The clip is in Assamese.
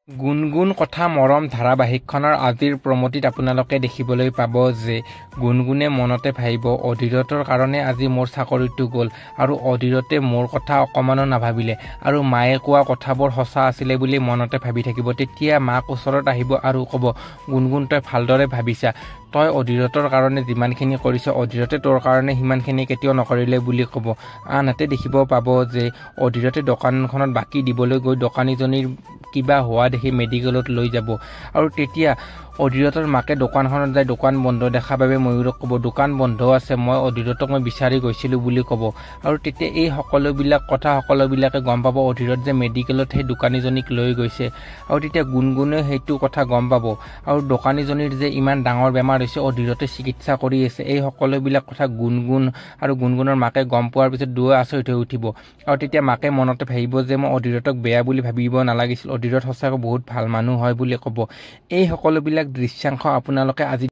গুণগুণ কথা মৰম ধাৰাবাহিকখনৰ আজিৰ প্ৰমোটিত আপোনালোকে দেখিবলৈ পাব যে গুণগুণে মনতে ভাবিব অধীৰতৰ কাৰণে আজি মোৰ চাকৰিটো গ'ল আৰু অধীৰতে মোৰ কথা অকণমানো নাভাবিলে আৰু মায়ে কোৱা কথাবোৰ সঁচা আছিলে বুলি মনতে ভাবি থাকিব। তেতিয়া মাক ওচৰত আহিব আৰু ক'ব, গুণগুণ তই ভালদৰে ভাবিছা, তই অধীৰতৰ কাৰণে যিমানখিনি কৰিছ অধীৰতে তোৰ কাৰণে সিমানখিনি কেতিয়াও নকৰিলে বুলি ক'ব। আনহাতে দেখিব পাব যে অধীৰতে দোকানখনত বাকী দিবলৈ গৈ দোকানীজনীৰ কিবা হোৱা দেখি মেডিকেলত লৈ যাব আৰু তেতিয়া অধীৰতৰ মাকে দোকানখনত যায় দোকান বন্ধ দেখা বাবে ময়ূৰক ক'ব, দোকান বন্ধ আছে, মই অধীৰতক বিচাৰি গৈছিলোঁ বুলি ক'ব। আৰু তেতিয়া এই সকলোবিলাকে গম পাব অধীৰত যে মেডিকেলত সেই দোকানীজনীক লৈ গৈছে আৰু তেতিয়া গুণগুণে সেইটো কথা গম পাব আৰু দোকানীজনীৰ যে ইমান ডাঙৰ বেমাৰ হৈছে অধীৰতে চিকিৎসা কৰি আছে, এই সকলোবিলাক কথা গুণগুণ আৰু গুণগুণৰ মাকে গম পোৱাৰ পিছত দুয়ো আচৰিত হৈ উঠিব আৰু তেতিয়া মাকে মনতে ভাবিব যে মই অধীৰতক বেয়া বুলি ভাবিব নালাগিছিল, অধীৰত সঁচাকৈ বহুত ভাল মানুহ হয় বুলি ক'ব। এই সকলোবিলাক দৃশ্যাংশ আপোনালোকে আজি